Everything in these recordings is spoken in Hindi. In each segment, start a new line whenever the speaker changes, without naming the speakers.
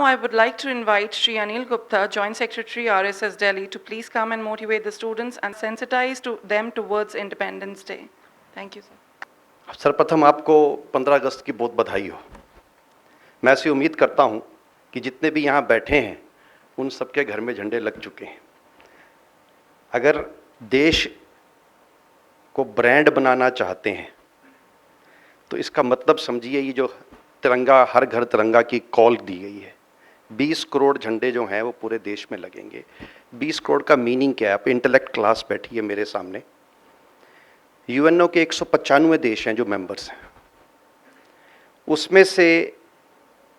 I would like to invite Shri Anil Gupta, Joint Secretary, RSS Delhi, to please come and motivate the students and sensitize them towards Independence Day. Thank you, sir.
सर्वप्रथम आपको 15 अगस्त की बहुत बधाई हो। मैं ऐसी उम्मीद करता हूं कि जितने भी यहाँ बैठे हैं उन सबके घर में झंडे लग चुके हैं। अगर देश को ब्रांड बनाना चाहते हैं तो इसका मतलब समझिए, ये जो तिरंगा, हर घर तिरंगा की कॉल दी गई है, 20 करोड़ झंडे जो हैं वो पूरे देश में लगेंगे। 20 करोड़ का मीनिंग क्या है? आप इंटेलेक्ट क्लास बैठी है मेरे सामने। यूएनओ के 195 देश हैं जो मेंबर्स हैं, उसमें से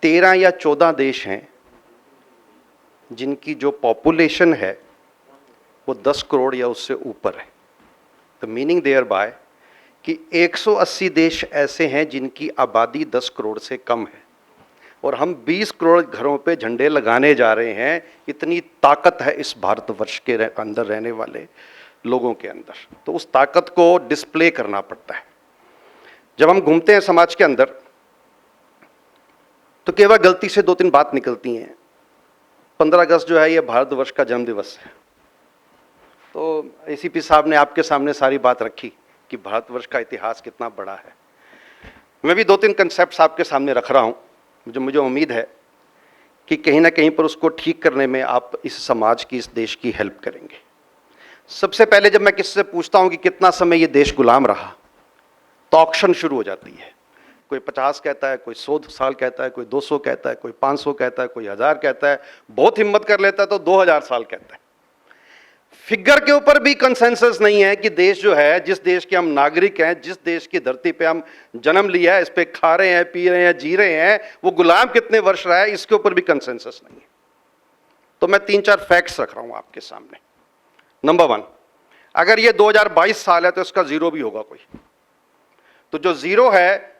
13 या 14 देश हैं जिनकी जो पॉपुलेशन है वो 10 करोड़ या उससे ऊपर है। तो मीनिंग देयर बाय कि 180 देश ऐसे हैं जिनकी आबादी 10 करोड़ से कम है, और हम 20 करोड़ घरों पे झंडे लगाने जा रहे हैं। इतनी ताकत है इस भारतवर्ष के अंदर रहने वाले लोगों के अंदर, तो उस ताकत को डिस्प्ले करना पड़ता है। जब हम घूमते हैं समाज के अंदर तो केवल गलती से 2-3 बात निकलती हैं। 15 अगस्त जो है ये भारतवर्ष का जन्म दिवस है, तो एसीपी साहब ने आपके सामने सारी बात रखी कि भारतवर्ष का इतिहास कितना बड़ा है। मैं भी 2-3 कंसेप्ट्स आपके सामने रख रहा हूं, जो मुझे उम्मीद है कि कहीं ना कहीं पर उसको ठीक करने में आप इस समाज की, इस देश की हेल्प करेंगे। सबसे पहले जब मैं किसी से पूछता हूं कि कितना समय ये देश गुलाम रहा, तो ऑक्शन शुरू हो जाती है। कोई 50 कहता है, कोई 100 साल कहता है, कोई 200 कहता है, कोई 500 कहता है, कोई 1000 कहता है, बहुत हिम्मत कर लेता है तो 2000 साल कहता है। फिगर के ऊपर भी कंसेंसस नहीं है कि देश जो है, जिस देश के हम नागरिक हैं, जिस देश की धरती पे हम जन्म लिया है, इस पे खा रहे हैं, पी रहे हैं, जी रहे हैं, वो गुलाम कितने वर्ष रहा है, इसके ऊपर भी कंसेंसस नहीं है। तो मैं 3-4 फैक्ट्स रख रहा हूं आपके सामने। नंबर 1, अगर ये 2022 साल है तो इसका जीरो भी होगा कोई। तो जो जीरो है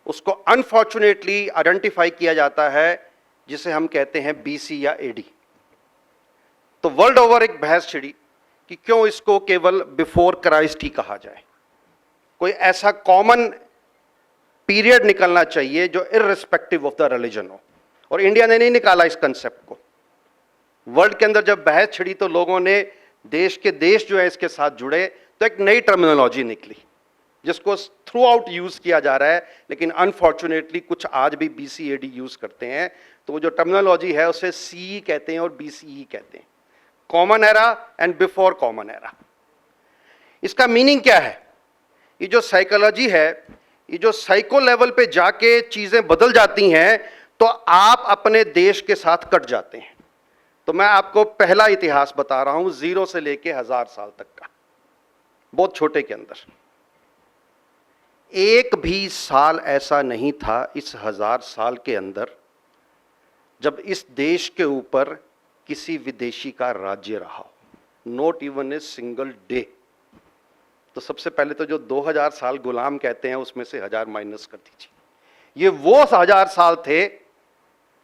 उसको अनफॉर्चुनेटली आइडेंटिफाई किया जाता है, जिसे हम कहते हैं बीसी या एडी। तो वर्ल्ड ओवर एक बहस छिड़ी कि क्यों इसको केवल बिफोर क्राइस्ट ही कहा जाए। कोई ऐसा कॉमन पीरियड निकलना चाहिए जो इररिस्पेक्टिव ऑफ द रिलीजन हो, और इंडिया ने नहीं निकाला इस कंसेप्ट को। वर्ल्ड के अंदर जब बहस छिड़ी तो लोगों ने, देश जो है इसके साथ जुड़े, तो एक नई टर्मिनोलॉजी निकली जिसको थ्रू आउट यूज किया जा रहा है, लेकिन अनफॉर्चुनेटली कुछ आज भी बीसीएडी यूज करते हैं। तो वो जो टर्मिनोलॉजी है उसे सीई कहते हैं और बीसीई कहते हैं, common era and before common era. इसका मीनिंग क्या है? ये जो साइकोलॉजी है, ये जो साइको लेवल पे जाके चीजें बदल जाती हैं तो आप अपने देश के साथ कट जाते हैं। तो मैं आपको पहला इतिहास बता रहा हूं, 0 से लेके 1000 साल तक का, बहुत छोटे के अंदर। एक भी साल ऐसा नहीं था इस 1000 साल के अंदर जब इस देश के ऊपर किसी विदेशी का राज्य रहा हो, not even a single day. तो सबसे पहले तो जो 2000 साल गुलाम कहते हैं उसमें से 1000 माइनस कर दीजिए। ये वो 1000 साल थे।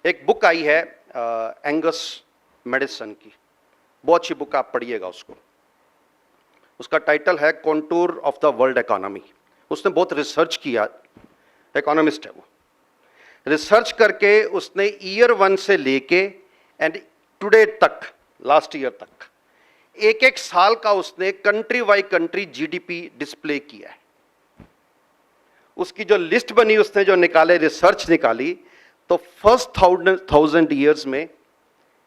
एक बुक आई है एंगस मेडिसन की, बहुत अच्छी बुक, आप पढ़िएगा उसको। उसका टाइटल है contour of the world economy. उसने बहुत रिसर्च किया, इकोनॉमिस्ट है वो। रिसर्च करके उसने ईयर 1 से लेके एंड टुडे तक, लास्ट ईयर तक, एक साल का उसने country by country GDP display किया है। उसकी जो लिस्ट बनी, उसने जो निकाले, रिसर्च निकाली, तो फर्स्ट 1000 ईयर्स में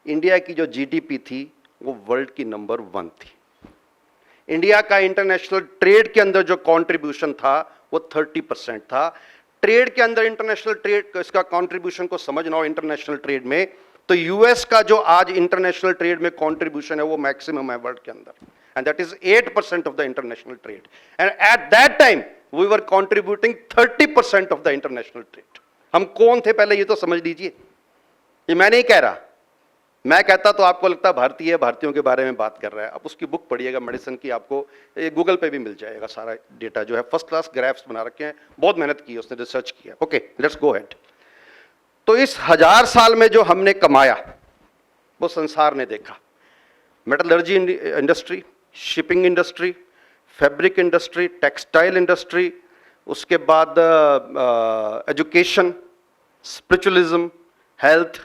इंडिया की जो जीडीपी थी वो वर्ल्ड की नंबर 1 थी। इंडिया का इंटरनेशनल ट्रेड के अंदर जो कंट्रीब्यूशन था वो 30% था। ट्रेड के अंदर, इंटरनेशनल ट्रेड, इसका कंट्रीब्यूशन को समझना हो इंटरनेशनल ट्रेड में, तो यूएस का जो आज इंटरनेशनल ट्रेड में कंट्रीब्यूशन है वो मैक्सिमम है वर्ल्ड के अंदर, and that is 8% of the international trade. And at that time we were contributing 30% of the international trade. हम कौन थे पहले ये तो समझ लीजिए। ये मैं नहीं कह रहा, मैं कहता तो आपको लगता भारतीय भारतीयों के बारे में बात कर रहा है। अब उसकी बुक पढ़िएगा मेडिसिन की, आपको गूगल पे भी मिल जाएगा सारा डेटा जो है। फर्स्ट क्लास ग्राफ्स बना रखे हैं, बहुत मेहनत की है उसने, रिसर्च किया। Okay, let's go head. तो इस 1000 साल में जो हमने कमाया वो संसार ने देखा। Metallurgy industry, shipping industry, fabric industry, textile industry, उसके बाद एजुकेशन, स्पिरिचुअलिज्म, हेल्थ,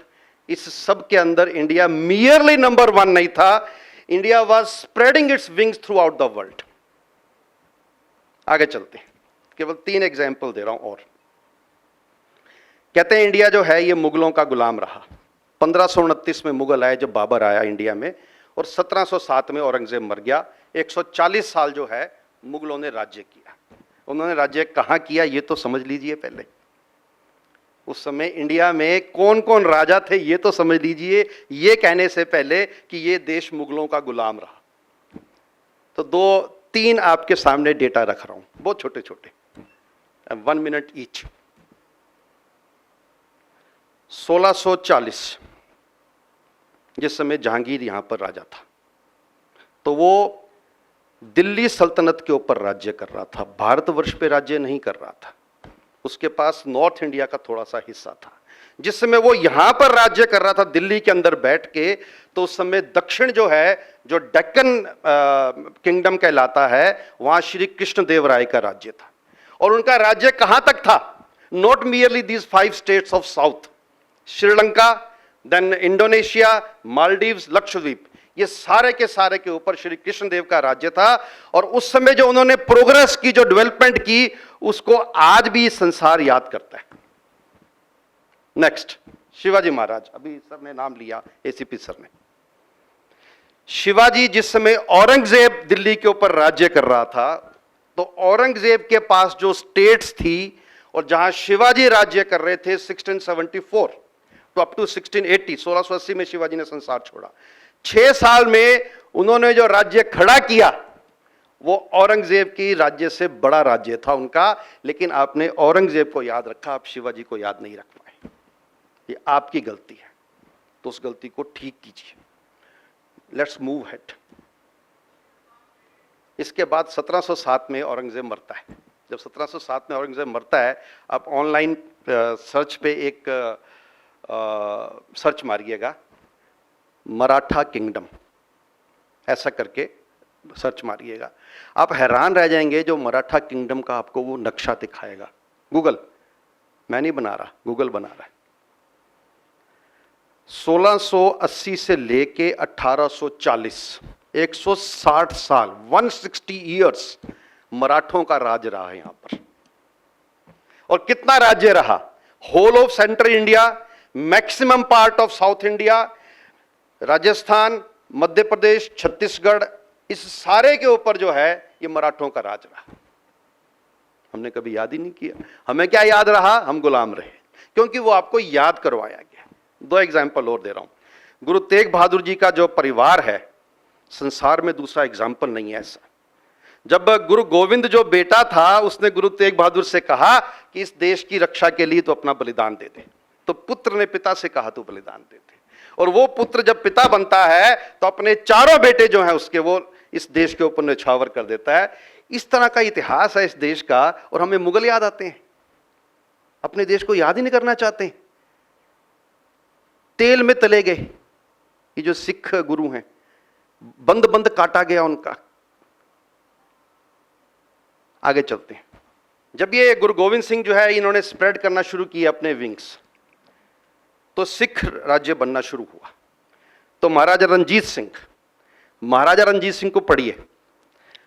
इस सब के अंदर इंडिया मियरली नंबर 1 नहीं था, India was spreading its wings through out the world. आगे चलते हैं, केवल 3 एग्जाम्पल दे रहा हूं और। कहते हैं इंडिया जो है ये मुगलों का गुलाम रहा। 1529 में मुगल आए जब बाबर आया इंडिया में, और 1707 में औरंगजेब मर गया। 140 साल जो है मुगलों ने राज्य किया। उन्होंने राज्य कहां किया ये तो समझ लीजिए पहले। उस समय इंडिया में कौन कौन राजा थे ये तो समझ लीजिए, ये कहने से पहले कि ये देश मुगलों का गुलाम रहा। तो 2-3 आपके सामने डेटा रख रहा हूं, बहुत छोटे छोटे, 1 मिनट ईच। 1640 जिस समय जहांगीर यहां पर राजा था, तो वो दिल्ली सल्तनत के ऊपर राज्य कर रहा था, भारतवर्ष पे राज्य नहीं कर रहा था। उसके पास नॉर्थ इंडिया का थोड़ा सा हिस्सा था। जिस समय वो यहां पर राज्य कर रहा था दिल्ली के अंदर बैठ के, तो उस समय दक्षिण जो है, जो डेक्कन किंगडम कहलाता है, वहां श्री कृष्णदेवराय का राज्य था। और उनका राज्य कहां तक था? Not merely these 5 states of south, Sri Lanka, then Indonesia, Maldives, Lakshadweep, ये सारे के ऊपर श्री कृष्णदेव का राज्य था। और उस समय जो उन्होंने प्रोग्रेस की, जो डेवलपमेंट की, उसको आज भी संसार याद करता है। नेक्स्ट, शिवाजी महाराज, अभी सर ने नाम लिया, एसीपी सर ने। शिवाजी जिस समय औरंगजेब दिल्ली के ऊपर राज्य कर रहा था, तो औरंगजेब के पास जो स्टेट्स थी और जहां शिवाजी राज्य कर रहे थे 1674 तो अप टू 1680, 1680 में शिवाजी ने संसार छोड़ा। 6 साल में उन्होंने जो राज्य खड़ा किया वो औरंगजेब की राज्य से बड़ा राज्य था उनका। लेकिन आपने औरंगजेब को याद रखा, आप शिवाजी को याद नहीं रख पाए। ये आपकी गलती है, तो उस गलती को ठीक कीजिए। Let's move head. इसके बाद 1707 में औरंगजेब मरता है। जब 1707 में औरंगजेब मरता है, आप ऑनलाइन सर्च पे एक सर्च मारिएगा, मराठा किंगडम, ऐसा करके सर्च मारिएगा। आप हैरान रह जाएंगे जो मराठा किंगडम का आपको वो नक्शा दिखाएगा। गूगल, मैं नहीं बना रहा, गूगल बना रहा है। 1680 से लेके 1840, 160 साल, 160 ईयर्स मराठों का राज रहा है यहां पर। और कितना राज्य रहा? Whole of central India, maximum part of south India, Rajasthan, Madhya Pradesh, Chhattisgarh, इस सारे के ऊपर जो है ये मराठों का राज रहा। हमने कभी याद ही नहीं किया। हमें क्या याद रहा? हम गुलाम रहे, क्योंकि वो आपको याद करवाया गया। 2 एग्जाम्पल और दे रहा हूं। गुरु तेग बहादुर जी का जो परिवार है, संसार में दूसरा एग्जाम्पल नहीं है ऐसा। जब गुरु गोविंद जो बेटा था, उसने गुरु तेग बहादुर से कहा कि इस देश की रक्षा के लिए तो अपना बलिदान दे दे, तो पुत्र ने पिता से कहा तू बलिदान दे दे। और वो पुत्र जब पिता बनता है तो अपने चारों बेटे जो हैं उसके, वो इस देश के ऊपर न्यौछावर कर देता है। इस तरह का इतिहास है इस देश का, और हमें मुगल याद आते हैं, अपने देश को याद ही नहीं करना चाहते। तेल में तले गए ये जो सिख गुरु हैं, बंद बंद काटा गया उनका। आगे चलते हैं। जब ये गुरु गोविंद सिंह जो है इन्होंने स्प्रेड करना शुरू किया अपने विंग्स, तो सिख राज्य बनना शुरू हुआ। तो महाराजा रंजीत सिंह को पढ़िए,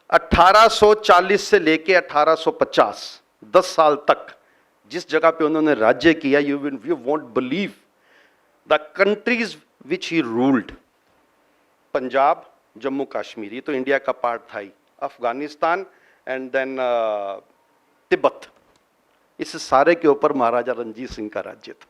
1840 से लेके 1850, 10 साल तक जिस जगह पे उन्होंने राज्य किया, you won't believe the countries which he ruled. Punjab, Jammu Kashmir, ये तो इंडिया का पार्ट था ही, अफगानिस्तान एंड देन तिब्बत, इस सारे के ऊपर महाराजा रंजीत सिंह का राज्य था।